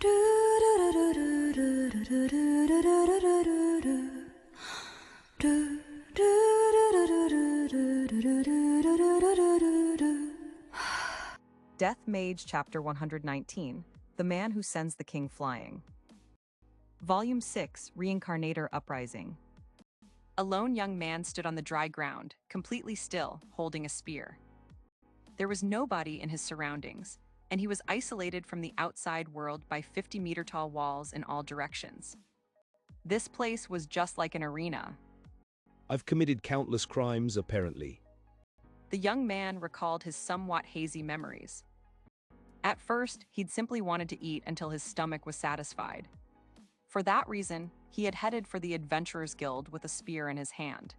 Death Mage Chapter 119, The Man Who Sends the King Flying. Volume 6, Reincarnator Uprising. A lone young man stood on the dry ground, completely still, holding a spear. There was nobody in his surroundings, and he was isolated from the outside world by 50-meter-tall walls in all directions. This place was just like an arena. I've committed countless crimes, apparently. The young man recalled his somewhat hazy memories. At first, he'd simply wanted to eat until his stomach was satisfied. For that reason, he had headed for the Adventurers Guild with a spear in his hand.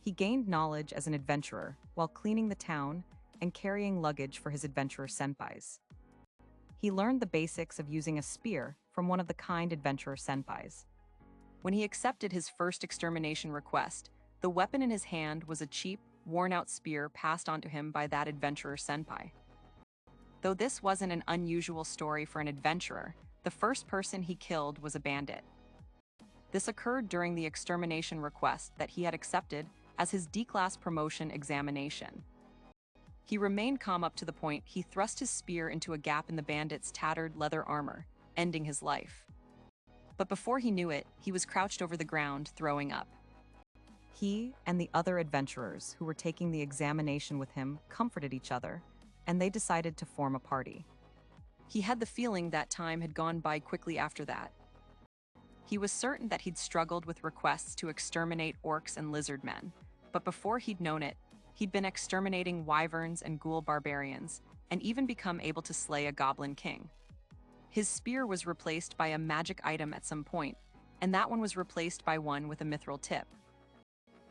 He gained knowledge as an adventurer while cleaning the town and carrying luggage for his adventurer senpais. He learned the basics of using a spear from one of the kind adventurer senpais. When he accepted his first extermination request, the weapon in his hand was a cheap, worn-out spear passed on to him by that adventurer senpai. Though this wasn't an unusual story for an adventurer, the first person he killed was a bandit. This occurred during the extermination request that he had accepted as his D-class promotion examination. He remained calm up to the point he thrust his spear into a gap in the bandit's tattered leather armor, ending his life. But before he knew it, he was crouched over the ground, throwing up. He and the other adventurers who were taking the examination with him comforted each other, and they decided to form a party. He had the feeling that time had gone by quickly after that. He was certain that he'd struggled with requests to exterminate orcs and lizard men, but before he'd known it, he'd been exterminating wyverns and ghoul barbarians, and even become able to slay a goblin king. His spear was replaced by a magic item at some point, and that one was replaced by one with a mithril tip.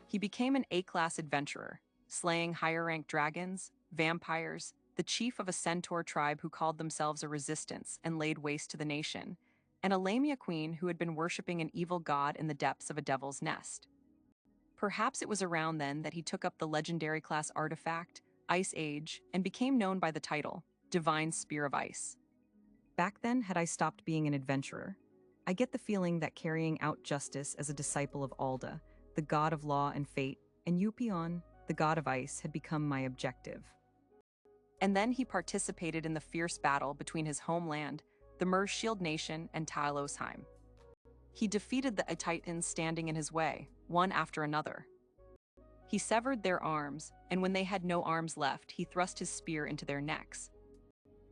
He became an A-class adventurer, slaying higher-ranked dragons, vampires, the chief of a centaur tribe who called themselves a resistance and laid waste to the nation, and a Lamia queen who had been worshipping an evil god in the depths of a devil's nest. Perhaps it was around then that he took up the legendary class artifact, Ice Age, and became known by the title, Divine Spear of Ice. Back then, had I stopped being an adventurer, I get the feeling that carrying out justice as a disciple of Alda, the god of law and fate, and Yupion, the god of ice, had become my objective. And then he participated in the fierce battle between his homeland, the Mer's Shield Nation, and Talosheim. He defeated the Titans standing in his way, one after another. He severed their arms, and when they had no arms left, he thrust his spear into their necks.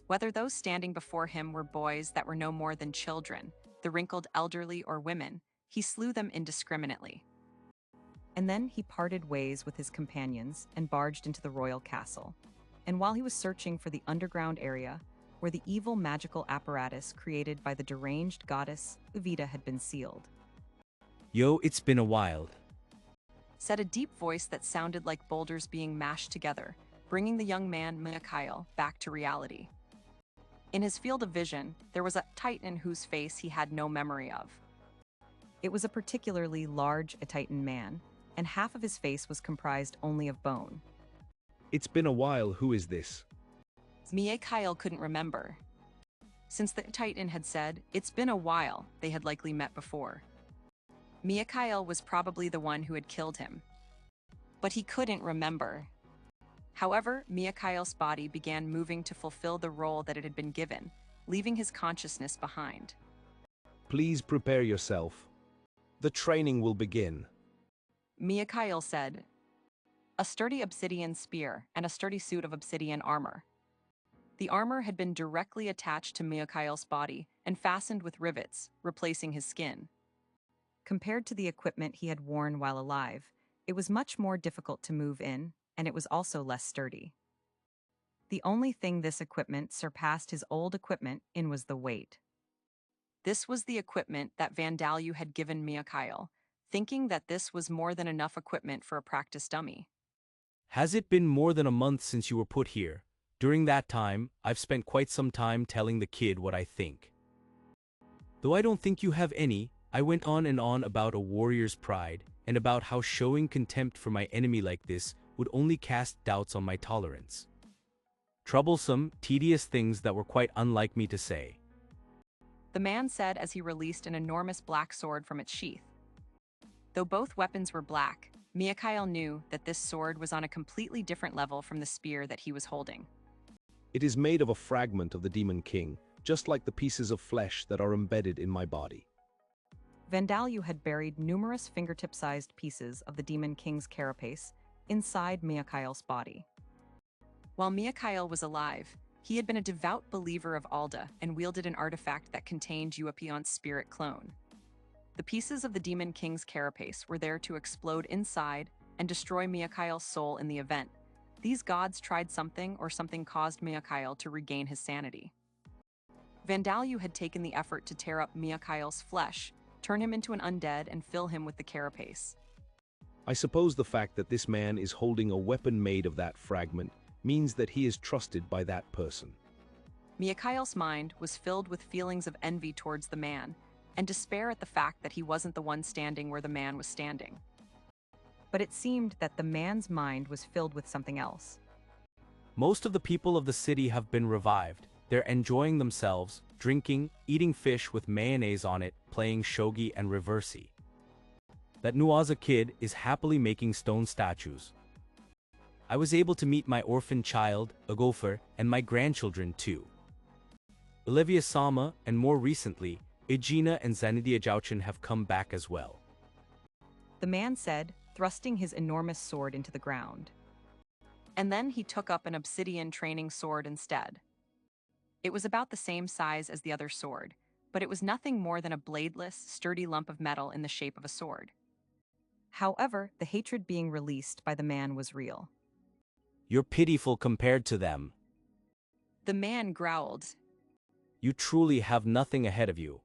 Whether those standing before him were boys that were no more than children, the wrinkled elderly, or women, he slew them indiscriminately. And then he parted ways with his companions and barged into the royal castle. And while he was searching for the underground area where the evil magical apparatus created by the deranged goddess Uvita had been sealed. Yo, it's been a while, said a deep voice that sounded like boulders being mashed together, bringing the young man Mikhail back to reality. In his field of vision, there was a Titan whose face he had no memory of. It was a particularly large Titan man, and half of his face was comprised only of bone. It's been a while, who is this? Mikhail couldn't remember. Since the Titan had said, it's been a while, they had likely met before. Mikhail was probably the one who had killed him. But he couldn't remember. However, Mikhail's body began moving to fulfill the role that it had been given, leaving his consciousness behind. Please prepare yourself. The training will begin. Mikhail said, a sturdy obsidian spear and a sturdy suit of obsidian armor. The armor had been directly attached to Mikhail's body and fastened with rivets, replacing his skin. Compared to the equipment he had worn while alive, it was much more difficult to move in, and it was also less sturdy. The only thing this equipment surpassed his old equipment in was the weight. This was the equipment that Vandalu had given Mikhail, thinking that this was more than enough equipment for a practice dummy. Has it been more than a month since you were put here? During that time, I've spent quite some time telling the kid what I think. Though I don't think you have any, I went on and on about a warrior's pride, and about how showing contempt for my enemy like this would only cast doubts on my tolerance. Troublesome, tedious things that were quite unlike me to say. the man said as he released an enormous black sword from its sheath. Though both weapons were black, Mikhail knew that this sword was on a completely different level from the spear that he was holding. It is made of a fragment of the Demon King, just like the pieces of flesh that are embedded in my body. Vandalyu had buried numerous fingertip-sized pieces of the Demon King's carapace inside Mikhail's body. While Mikhail was alive, he had been a devout believer of Alda and wielded an artifact that contained Uapion's spirit clone. The pieces of the Demon King's carapace were there to explode inside and destroy Mikhail's soul in the event. These gods tried something or something caused Mikhail to regain his sanity. Vandalyu had taken the effort to tear up Mikhail's flesh, turn him into an undead, and fill him with the carapace. I suppose the fact that this man is holding a weapon made of that fragment means that he is trusted by that person. Mikhail's mind was filled with feelings of envy towards the man, and despair at the fact that he wasn't the one standing where the man was standing. But it seemed that the man's mind was filled with something else. Most of the people of the city have been revived. They're enjoying themselves, drinking, eating fish with mayonnaise on it, playing shogi and reversi. That Nuaza kid is happily making stone statues. I was able to meet my orphan child, a gopher, and my grandchildren too. Olivia Sama, and more recently, Igina and Zanidia Jauchin have come back as well. The man said, thrusting his enormous sword into the ground. And then he took up an obsidian training sword instead. It was about the same size as the other sword, but it was nothing more than a bladeless, sturdy lump of metal in the shape of a sword. However, the hatred being released by the man was real. You're pitiful compared to them. The man growled. You truly have nothing ahead of you.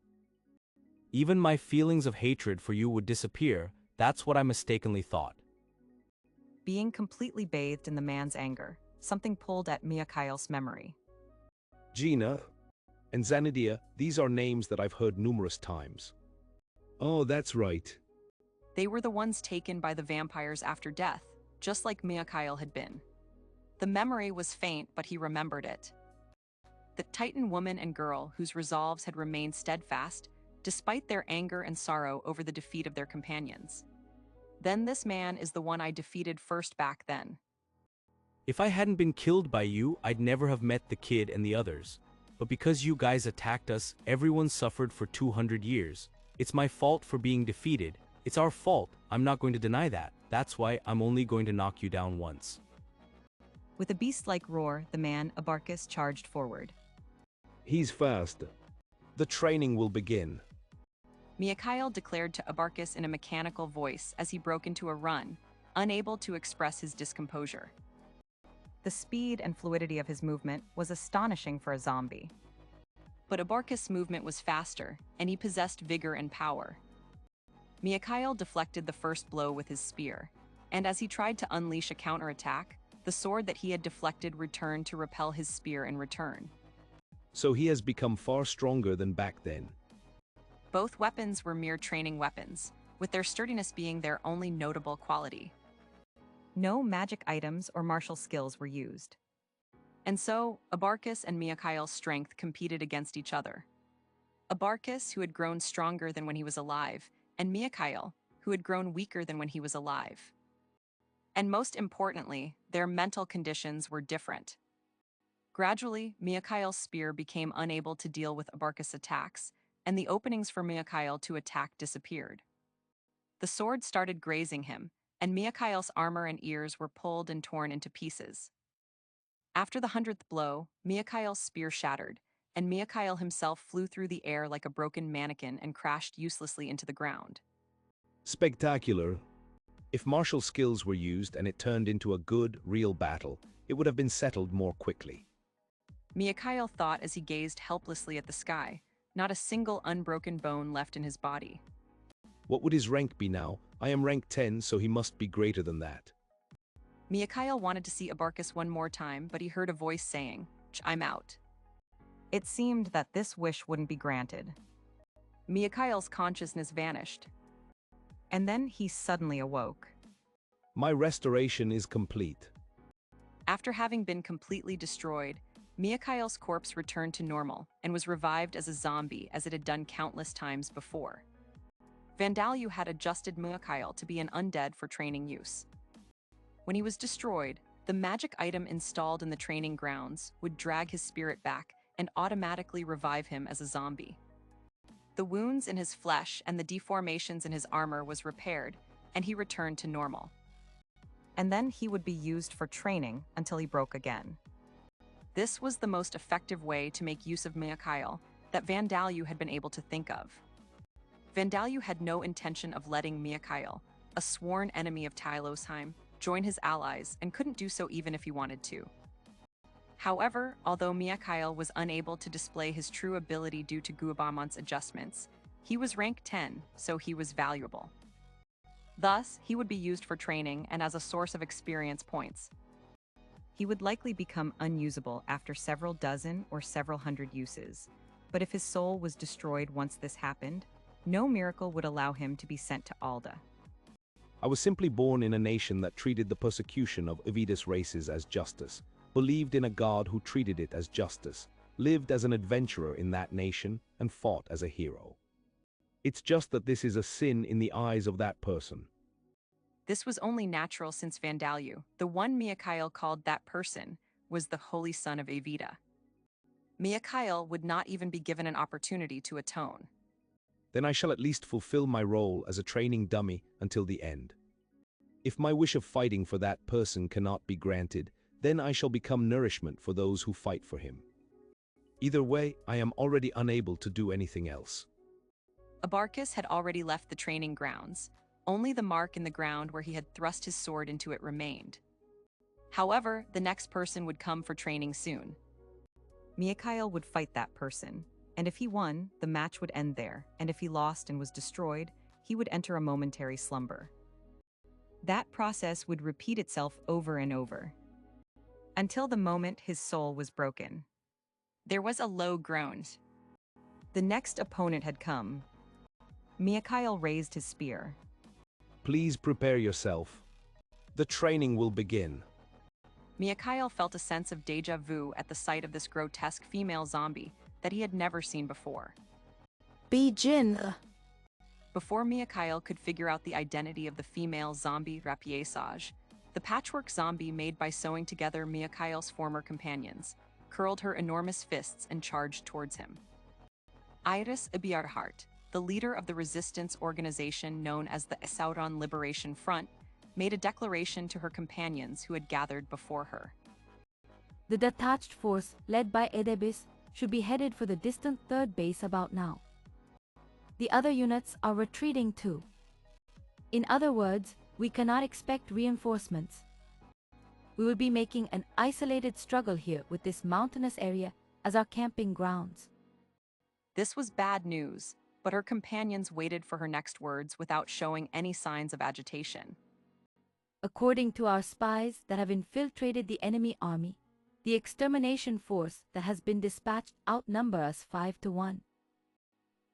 Even my feelings of hatred for you would disappear. That's what I mistakenly thought. Being completely bathed in the man's anger, something pulled at Mikhail's memory. Gina and Zanidia, these are names that I've heard numerous times. Oh, that's right. They were the ones taken by the vampires after death, just like Mikhail had been. The memory was faint, but he remembered it. The Titan woman and girl whose resolves had remained steadfast, despite their anger and sorrow over the defeat of their companions. Then this man is the one I defeated first back then. If I hadn't been killed by you, I'd never have met the kid and the others. But because you guys attacked us, everyone suffered for 200 years. It's my fault for being defeated. It's our fault. I'm not going to deny that. That's why I'm only going to knock you down once. With a beast-like roar, the man, Abarcus, charged forward. He's fast. The training will begin. Mikhail declared to Abarcus in a mechanical voice as he broke into a run, unable to express his discomposure. The speed and fluidity of his movement was astonishing for a zombie. But Abarcus' movement was faster, and he possessed vigor and power. Mikhail deflected the first blow with his spear, and as he tried to unleash a counterattack, the sword that he had deflected returned to repel his spear in return. So he has become far stronger than back then. Both weapons were mere training weapons, with their sturdiness being their only notable quality. No magic items or martial skills were used. And so, Abarcus and Mikhail's strength competed against each other. Abarcus, who had grown stronger than when he was alive, and Mikhail, who had grown weaker than when he was alive. And most importantly, their mental conditions were different. Gradually, Mikhail's spear became unable to deal with Abarcus' attacks, and the openings for Mikhail to attack disappeared. The sword started grazing him, and Mikhail's armor and ears were pulled and torn into pieces. After the 100th blow, Mikhail's spear shattered, and Mikhail himself flew through the air like a broken mannequin and crashed uselessly into the ground. Spectacular. If martial skills were used and it turned into a good, real battle, it would have been settled more quickly. Mikhail thought as he gazed helplessly at the sky, not a single unbroken bone left in his body. What would his rank be now? I am rank 10, so he must be greater than that. Mikhail wanted to see Abarcus one more time, but he heard a voice saying, "I'm out." It seemed that this wish wouldn't be granted. Mikhail's consciousness vanished. And then he suddenly awoke. My restoration is complete. After having been completely destroyed, Mikhail's corpse returned to normal and was revived as a zombie as it had done countless times before. Vandalyu had adjusted Mikhail to be an undead for training use. When he was destroyed, the magic item installed in the training grounds would drag his spirit back and automatically revive him as a zombie. The wounds in his flesh and the deformations in his armor was repaired, and he returned to normal. And then he would be used for training until he broke again. This was the most effective way to make use of Mikhail that Vandalyu had been able to think of. Vandalyu had no intention of letting Mikhail, a sworn enemy of Tylosheim, join his allies and couldn't do so even if he wanted to. However, although Mikhail was unable to display his true ability due to Guabamont's adjustments, he was rank 10, so he was valuable. Thus, he would be used for training and as a source of experience points. He would likely become unusable after several dozen or several hundred uses, but if his soul was destroyed once this happened, no miracle would allow him to be sent to Alda. I was simply born in a nation that treated the persecution of Evitus races as justice, believed in a god who treated it as justice, lived as an adventurer in that nation, and fought as a hero. It's just that this is a sin in the eyes of that person. This was only natural since Vandalyu, the one Mikhail called that person, was the holy son of Evita. Mikhail would not even be given an opportunity to atone. Then I shall at least fulfill my role as a training dummy until the end. If my wish of fighting for that person cannot be granted, then I shall become nourishment for those who fight for him. Either way, I am already unable to do anything else. Abarcus had already left the training grounds. Only the mark in the ground where he had thrust his sword into it remained. However, the next person would come for training soon. Mikhail would fight that person, and if he won, the match would end there, and if he lost and was destroyed, he would enter a momentary slumber. That process would repeat itself over and over, until the moment his soul was broken. There was a low groan. The next opponent had come. Mikhail raised his spear. Please prepare yourself. The training will begin. Mikhail felt a sense of déjà vu at the sight of this grotesque female zombie that he had never seen before. Begin. Before Mikhail could figure out the identity of the female zombie Rapiesage, the patchwork zombie made by sewing together Mikhail's former companions, curled her enormous fists and charged towards him. Iris Eberhardt, the leader of the resistance organization known as the Sauron Liberation Front, made a declaration to her companions who had gathered before her. The detached force led by Edebis should be headed for the distant third base about now. The other units are retreating too. In other words, we cannot expect reinforcements. We will be making an isolated struggle here with this mountainous area as our camping grounds. This was bad news, but her companions waited for her next words without showing any signs of agitation. According to our spies that have infiltrated the enemy army, the extermination force that has been dispatched outnumber us 5 to 1.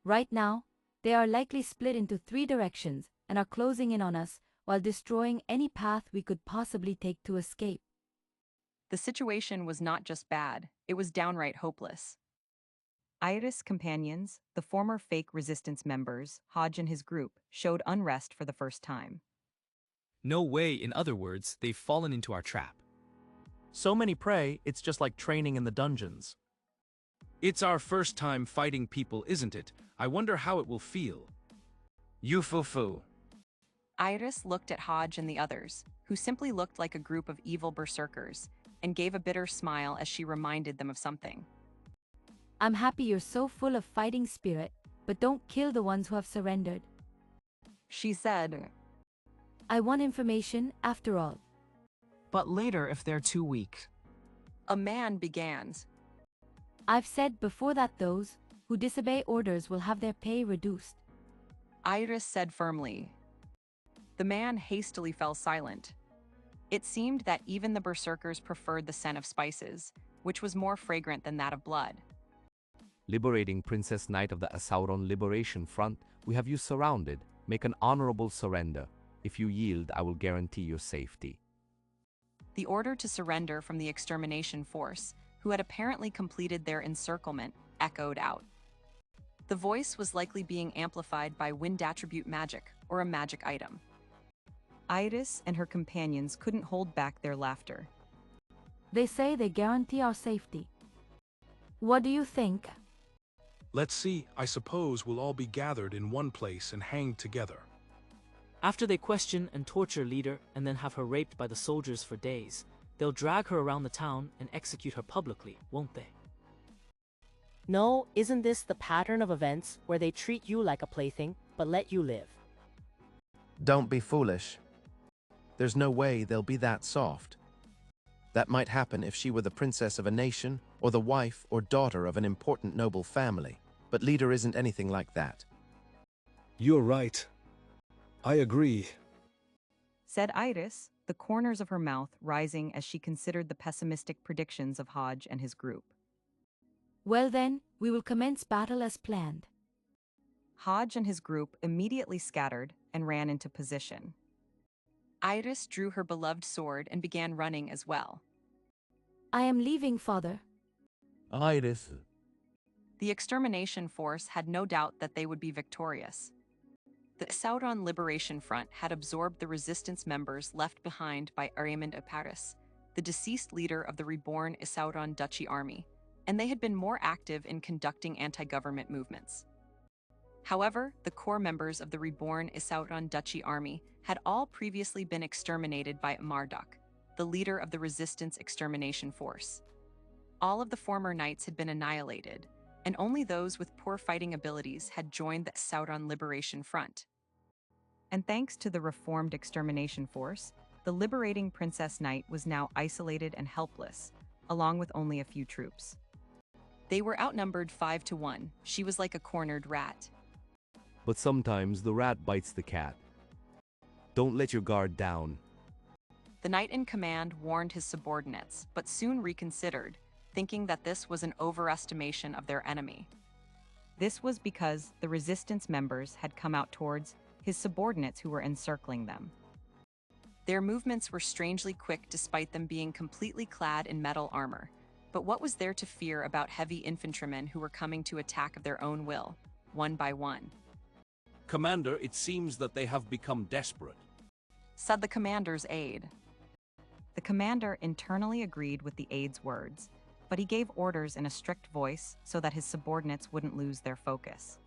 Right now, they are likely split into 3 directions and are closing in on us while destroying any path we could possibly take to escape. The situation was not just bad, it was downright hopeless. Iris' companions, the former fake resistance members, Hodge and his group, showed unrest for the first time. No way, in other words, they've fallen into our trap. So many pray, it's just like training in the dungeons. It's our first time fighting people, isn't it? I wonder how it will feel. You foo-foo. Iris looked at Hodge and the others, who simply looked like a group of evil berserkers, and gave a bitter smile as she reminded them of something. I'm happy you're so full of fighting spirit, but don't kill the ones who have surrendered. She said, I want information after all. But later if they're too weak. A man began. I've said before that those who disobey orders will have their pay reduced. Iris said firmly. The man hastily fell silent. It seemed that even the berserkers preferred the scent of spices, which was more fragrant than that of blood. Liberating Princess Knight of the Sauron Liberation Front, we have you surrounded. Make an honorable surrender. If you yield, I will guarantee your safety. The order to surrender from the extermination force who had apparently completed their encirclement, echoed out. The voice was likely being amplified by wind attribute magic or a magic item. Iris and her companions couldn't hold back their laughter. They say they guarantee our safety. What do you think? Let's see, I suppose we'll all be gathered in one place and hanged together. After they question and torture Leader and then have her raped by the soldiers for days, they'll drag her around the town and execute her publicly, won't they? No, isn't this the pattern of events where they treat you like a plaything, but let you live? Don't be foolish. There's no way they'll be that soft. That might happen if she were the princess of a nation, or the wife or daughter of an important noble family, but Leader isn't anything like that. You're right. I agree, Said Iris, the corners of her mouth rising as she considered the pessimistic predictions of Hodge and his group. Well then, we will commence battle as planned. Hodge and his group immediately scattered and ran into position. Iris drew her beloved sword and began running as well. I am leaving, father. Iris. The extermination force had no doubt that they would be victorious. The Sauron Liberation Front had absorbed the resistance members left behind by Ariamund Aparis, the deceased leader of the reborn Sauron Duchy army, and they had been more active in conducting anti-government movements. However, the core members of the reborn Sauron Duchy army had all previously been exterminated by Marduk, the leader of the resistance extermination force. All of the former knights had been annihilated, and only those with poor fighting abilities had joined the Sauron Liberation Front. And thanks to the reformed extermination force, the liberating Princess Knight was now isolated and helpless, along with only a few troops. They were outnumbered 5-1. She was like a cornered rat. But sometimes the rat bites the cat. Don't let your guard down. The knight in command warned his subordinates, but soon reconsidered, thinking that this was an overestimation of their enemy. This was because the resistance members had come out towards his subordinates who were encircling them. Their movements were strangely quick despite them being completely clad in metal armor. But what was there to fear about heavy infantrymen who were coming to attack of their own will, one by one? Commander, it seems that they have become desperate, said the commander's aide. The commander internally agreed with the aide's words, but he gave orders in a strict voice so that his subordinates wouldn't lose their focus.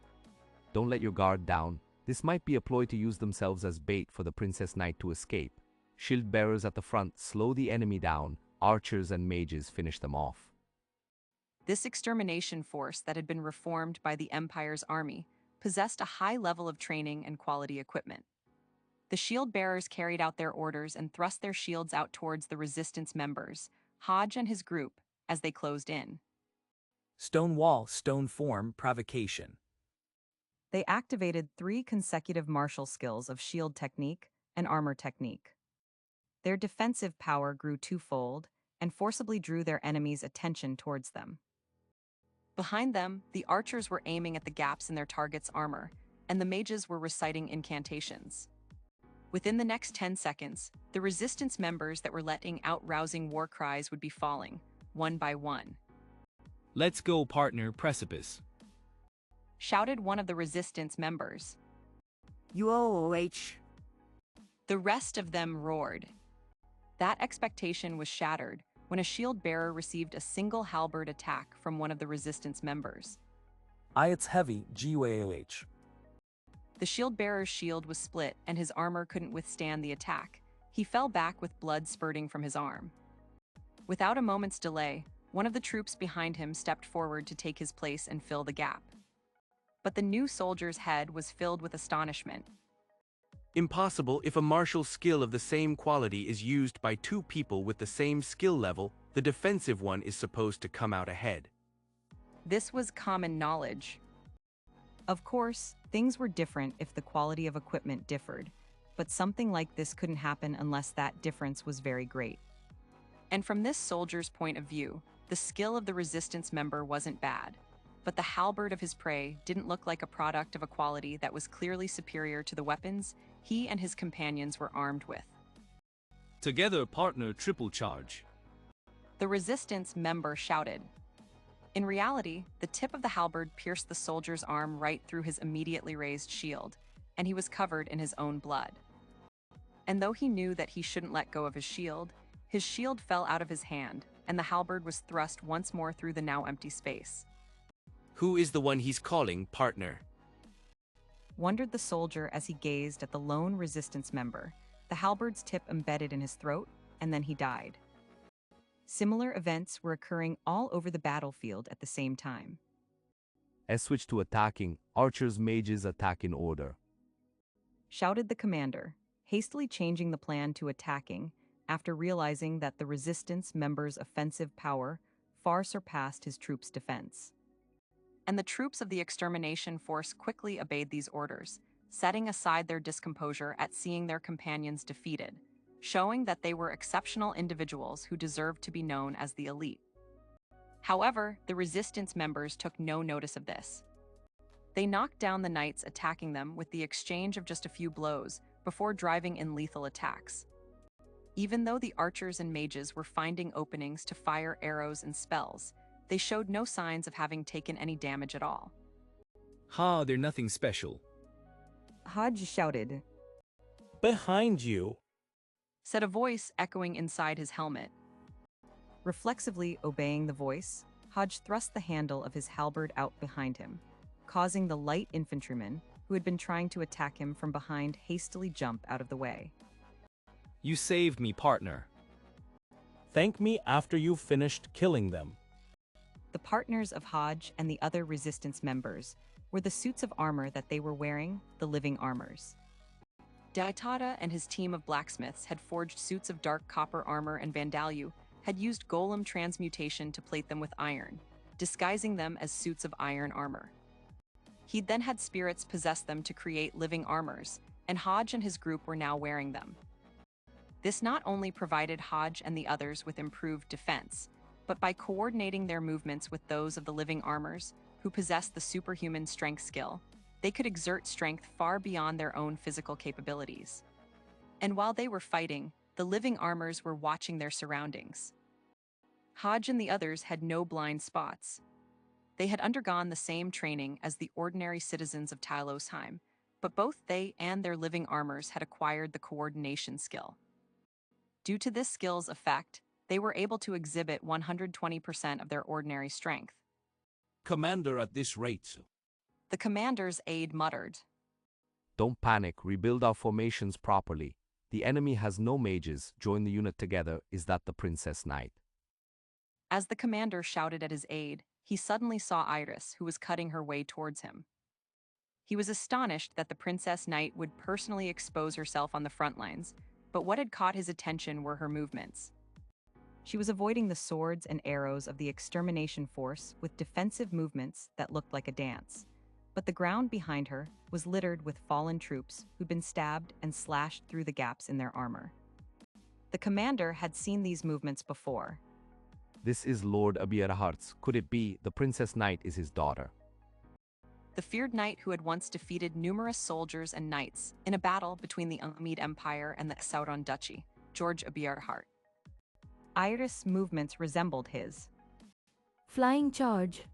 Don't let your guard down. This might be a ploy to use themselves as bait for the Princess Knight to escape. Shield bearers at the front slow the enemy down. Archers and mages finish them off. This extermination force that had been reformed by the Empire's army possessed a high level of training and quality equipment. The shield bearers carried out their orders and thrust their shields out towards the resistance members, Hodge and his group, as they closed in. Stone wall, stone form, provocation. They activated 3 consecutive martial skills of shield technique and armor technique. Their defensive power grew twofold and forcibly drew their enemies' attention towards them. Behind them, the archers were aiming at the gaps in their target's armor, and the mages were reciting incantations. Within the next 10 seconds, the resistance members that were letting out rousing war cries would be falling, one by one. Let's go, partner, precipice, shouted one of the resistance members. UOOH. The rest of them roared. That expectation was shattered when a shield bearer received a single halberd attack from one of the resistance members. It's heavy, GUAOH. The shield bearer's shield was split and his armor couldn't withstand the attack. He fell back with blood spurting from his arm. Without a moment's delay, one of the troops behind him stepped forward to take his place and fill the gap. But the new soldier's head was filled with astonishment. Impossible. If a martial skill of the same quality is used by 2 people with the same skill level, the defensive one is supposed to come out ahead. This was common knowledge. Of course, things were different if the quality of equipment differed, but something like this couldn't happen unless that difference was very great. And from this soldier's point of view, the skill of the resistance member wasn't bad, but the halberd of his prey didn't look like a product of a quality that was clearly superior to the weapons he and his companions were armed with. Together, partner, triple charge. The resistance member shouted. In reality, the tip of the halberd pierced the soldier's arm right through his immediately raised shield, and he was covered in his own blood. And though he knew that he shouldn't let go of his shield fell out of his hand, and the halberd was thrust once more through the now empty space. Who is the one he's calling partner? Wondered the soldier as he gazed at the lone resistance member, the halberd's tip embedded in his throat, and then he died. Similar events were occurring all over the battlefield at the same time. As switch to attacking, archers mages attack in order. Shouted the commander, hastily changing the plan to attacking after realizing that the resistance member's offensive power far surpassed his troops' defense. And the troops of the extermination force quickly obeyed these orders, setting aside their discomposure at seeing their companions defeated, showing that they were exceptional individuals who deserved to be known as the elite. However, the resistance members took no notice of this. They knocked down the knights attacking them with the exchange of just a few blows before driving in lethal attacks. Even though the archers and mages were finding openings to fire arrows and spells, they showed no signs of having taken any damage at all. Ha, they're nothing special. Hodge shouted. Behind you, said a voice echoing inside his helmet. Reflexively obeying the voice, Hodge thrust the handle of his halberd out behind him, causing the light infantryman, who had been trying to attack him from behind, hastily jump out of the way. You saved me, partner. thank me after you've finished killing them. The partners of Hodge and the other resistance members were the suits of armor that they were wearing, the living armors. Daitada and his team of blacksmiths had forged suits of dark copper armor, and Vandalu had used golem transmutation to plate them with iron, disguising them as suits of iron armor. He'd then had spirits possess them to create living armors, and Hodge and his group were now wearing them. This not only provided Hodge and the others with improved defense, but by coordinating their movements with those of the living armors, who possessed the superhuman strength skill, they could exert strength far beyond their own physical capabilities. And while they were fighting, the living armors were watching their surroundings. Hodge and the others had no blind spots. They had undergone the same training as the ordinary citizens of Tylosheim, but both they and their living armors had acquired the coordination skill. Due to this skill's effect, they were able to exhibit 120% of their ordinary strength. Commander, at this rate. The commander's aide muttered. Don't panic, rebuild our formations properly. The enemy has no mages, join the unit together. Is that the Princess Knight? As the commander shouted at his aide, he suddenly saw Iris, who was cutting her way towards him. He was astonished that the Princess Knight would personally expose herself on the front lines, but what had caught his attention were her movements. She was avoiding the swords and arrows of the extermination force with defensive movements that looked like a dance. But the ground behind her was littered with fallen troops who'd been stabbed and slashed through the gaps in their armor. The commander had seen these movements before. This is Lord Abierhartz. Could it be the Princess Knight is his daughter? The feared knight who had once defeated numerous soldiers and knights in a battle between the Umid Empire and the Sauron Duchy, George Abierhart. Iris' movements resembled his. Flying charge.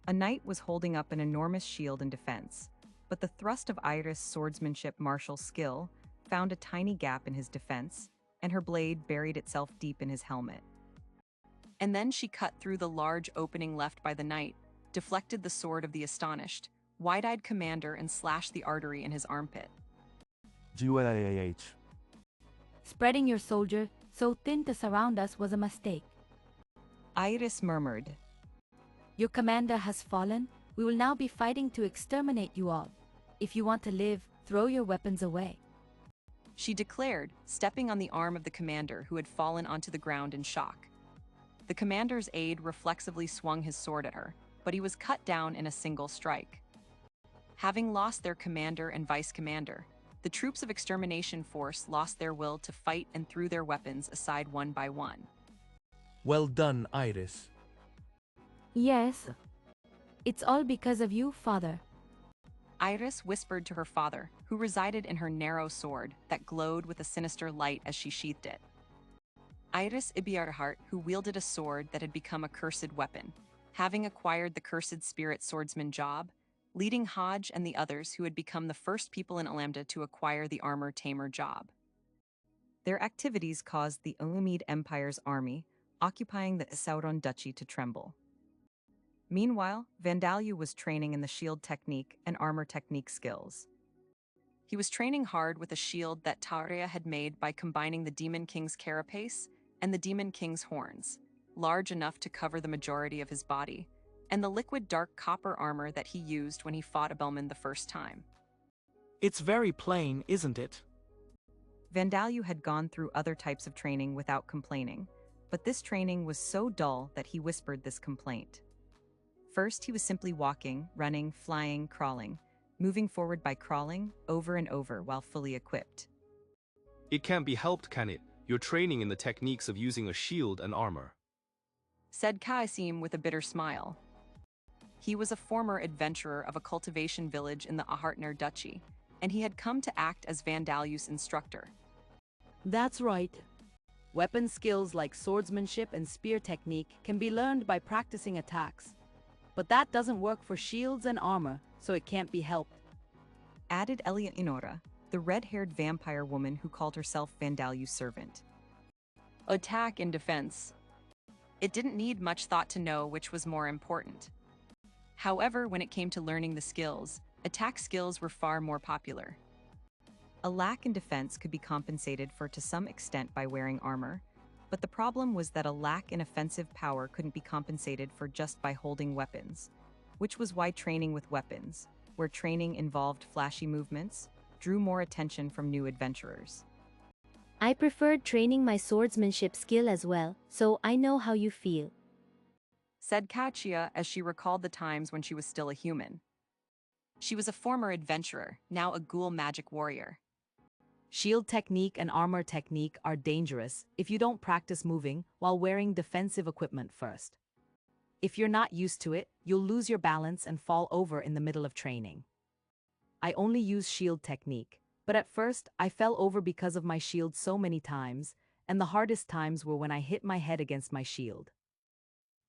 A knight was holding up an enormous shield in defense, but the thrust of Iris' swordsmanship martial skill found a tiny gap in his defense, and her blade buried itself deep in his helmet. And then she cut through the large opening left by the knight, deflected the sword of the astonished, wide-eyed commander, and slashed the artery in his armpit. Spreading your soldier so thin to surround us was a mistake. Iris murmured. Your commander has fallen. We will now be fighting to exterminate you all. If you want to live, throw your weapons away. She declared, stepping on the arm of the commander who had fallen onto the ground in shock. The commander's aide reflexively swung his sword at her, but he was cut down in a single strike. Having lost their commander and vice-commander, the troops of extermination force lost their will to fight and threw their weapons aside one by one. Well done, Iris. Yes. It's all because of you, father. Iris whispered to her father, who resided in her narrow sword that glowed with a sinister light as she sheathed it. Iris Ibiarhart, who wielded a sword that had become a cursed weapon, having acquired the cursed spirit swordsman job, leading Hodge and the others who had become the first people in Alamda to acquire the armor tamer job. Their activities caused the Olumide Empire's army, occupying the Isauron Duchy, to tremble. Meanwhile, Vandalyu was training in the shield technique and armor technique skills. He was training hard with a shield that Taurea had made by combining the Demon King's carapace and the Demon King's horns, large enough to cover the majority of his body, and the liquid dark copper armor that he used when he fought Abelman the first time. It's very plain, isn't it? Vandalyu had gone through other types of training without complaining, but this training was so dull that he whispered this complaint. First, he was simply walking, running, flying, crawling, moving forward by crawling, over and over while fully equipped. It can't be helped, can it? You're training in the techniques of using a shield and armor, said Kaisim with a bitter smile. He was a former adventurer of a cultivation village in the Ahartner Duchy, and he had come to act as Vandalyu's instructor. That's right. Weapon skills like swordsmanship and spear technique can be learned by practicing attacks. But that doesn't work for shields and armor, so it can't be helped. Added Elia Inora, the red-haired vampire woman who called herself Vandalyu's servant. Attack and defense. It didn't need much thought to know which was more important. However, when it came to learning the skills, attack skills were far more popular. A lack in defense could be compensated for to some extent by wearing armor, but the problem was that a lack in offensive power couldn't be compensated for just by holding weapons, which was why training with weapons, where training involved flashy movements, drew more attention from new adventurers. I preferred training my swordsmanship skill as well, so I know how you feel, said Kachia as she recalled the times when she was still a human. She was a former adventurer, now a ghoul magic warrior. Shield technique and armor technique are dangerous if you don't practice moving while wearing defensive equipment first. If you're not used to it, you'll lose your balance and fall over in the middle of training. I only use shield technique, but at first I fell over because of my shield so many times, and the hardest times were when I hit my head against my shield,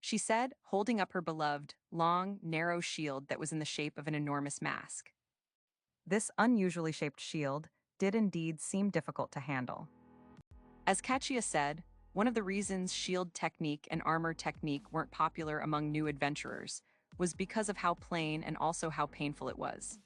she said, holding up her beloved, long, narrow shield that was in the shape of an enormous mask. This unusually shaped shield did indeed seem difficult to handle. As Kachia said, one of the reasons shield technique and armor technique weren't popular among new adventurers was because of how plain and also how painful it was.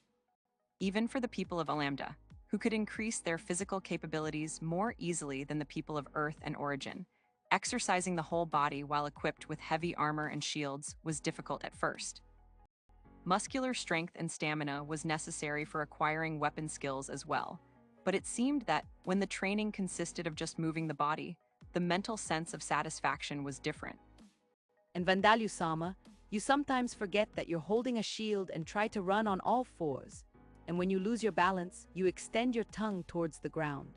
Even for the people of Alamda, who could increase their physical capabilities more easily than the people of Earth and Origin, exercising the whole body while equipped with heavy armor and shields was difficult at first. Muscular strength and stamina was necessary for acquiring weapon skills as well, but it seemed that when the training consisted of just moving the body, the mental sense of satisfaction was different. And Vandalyu-sama, you sometimes forget that you're holding a shield and try to run on all fours, and when you lose your balance, you extend your tongue towards the ground.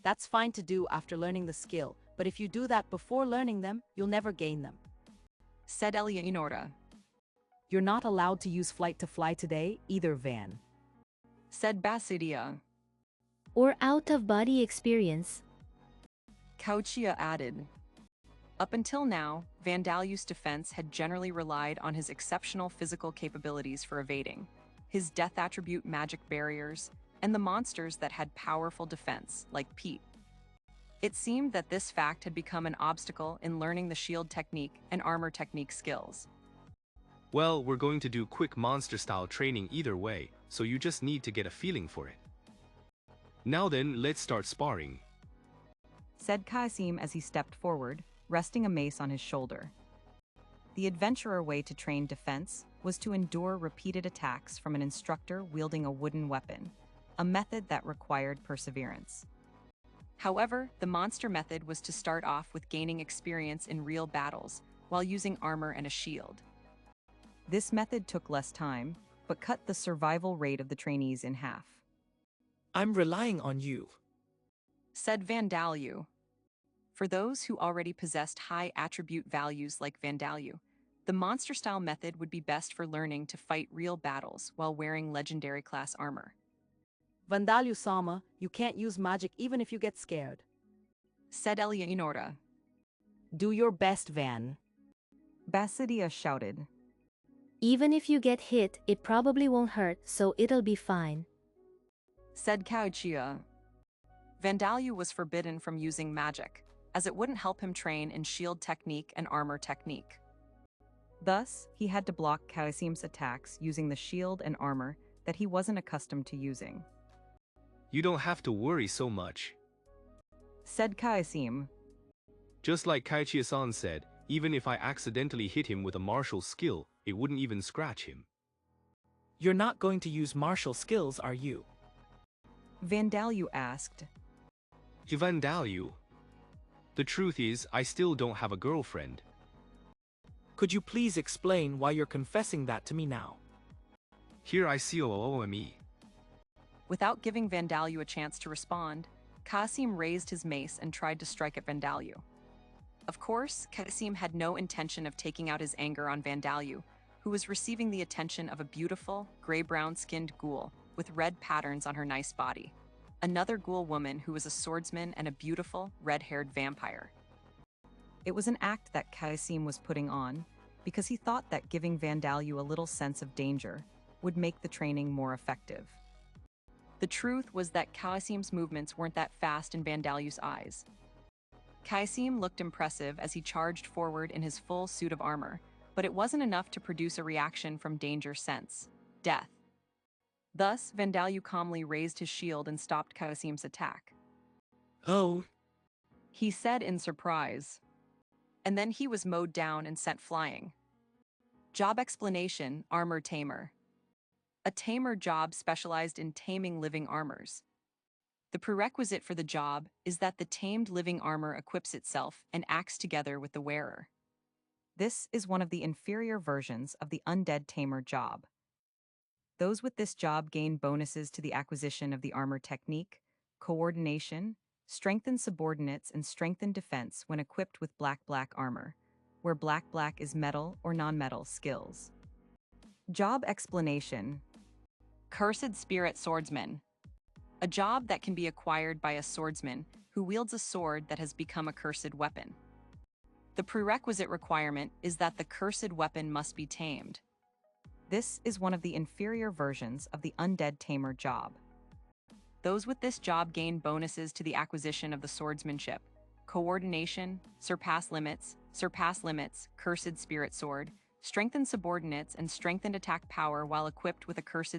That's fine to do after learning the skill, but if you do that before learning them, you'll never gain them, said Elia Inora. You're not allowed to use flight to fly today, either, Van, said Basidia. Or out-of-body experience, Kauchia added. Up until now, Vandalyu's defense had generally relied on his exceptional physical capabilities for evading, his death attribute magic barriers, and the monsters that had powerful defense, like Pete. It seemed that this fact had become an obstacle in learning the shield technique and armor technique skills. Well, we're going to do quick monster-style training either way, so you just need to get a feeling for it. Now then, let's start sparring, said Kaisim as he stepped forward, resting a mace on his shoulder. The adventurer way to train defense was to endure repeated attacks from an instructor wielding a wooden weapon, a method that required perseverance. However, the monster method was to start off with gaining experience in real battles while using armor and a shield. This method took less time, but cut the survival rate of the trainees in half. I'm relying on you, said Vandalyu. For those who already possessed high attribute values like Vandalyu, the monster-style method would be best for learning to fight real battles while wearing legendary class armor. Vandalyu-sama, you can't use magic even if you get scared, said Eleonora. Do your best, Van. Basidia shouted. Even if you get hit, it probably won't hurt, so it'll be fine, said Kauchia. Vandalyu was forbidden from using magic, as it wouldn't help him train in shield technique and armor technique. Thus, he had to block Kaisim's attacks using the shield and armor that he wasn't accustomed to using. You don't have to worry so much, said Kaisim. Just like Kaichia-san said, even if I accidentally hit him with a martial skill, it wouldn't even scratch him. You're not going to use martial skills, are you? Vandalyu asked. Vandalyu? The truth is, I still don't have a girlfriend. Could you please explain why you're confessing that to me now? Here I see OOME. Without giving Vandalyu a chance to respond, Kasim raised his mace and tried to strike at Vandalyu. Of course, Kasim had no intention of taking out his anger on Vandalyu, who was receiving the attention of a beautiful, gray-brown-skinned ghoul with red patterns on her nice body. Another ghoul woman who was a swordsman and a beautiful, red-haired vampire. It was an act that Kasim was putting on because he thought that giving Vandalyu a little sense of danger would make the training more effective. The truth was that Kasim's movements weren't that fast in Vandalyu's eyes. Kasim looked impressive as he charged forward in his full suit of armor, but it wasn't enough to produce a reaction from danger sense, death. Thus, Vandalyu calmly raised his shield and stopped Kasim's attack. Oh, he said in surprise. And then he was mowed down and sent flying. Job explanation, Armor Tamer. A tamer job specialized in taming living armors. The prerequisite for the job is that the tamed living armor equips itself and acts together with the wearer. This is one of the inferior versions of the undead tamer job. Those with this job gain bonuses to the acquisition of the armor technique, coordination, strengthened subordinates, and strengthened defense when equipped with black armor, where black is metal or non-metal skills. Job explanation. Cursed Spirit Swordsman. A job that can be acquired by a swordsman who wields a sword that has become a cursed weapon. The prerequisite requirement is that the cursed weapon must be tamed. This is one of the inferior versions of the undead tamer job. Those with this job gain bonuses to the acquisition of the swordsmanship, coordination, surpass limits, cursed spirit sword, strengthened subordinates, and strengthened attack power while equipped with a cursed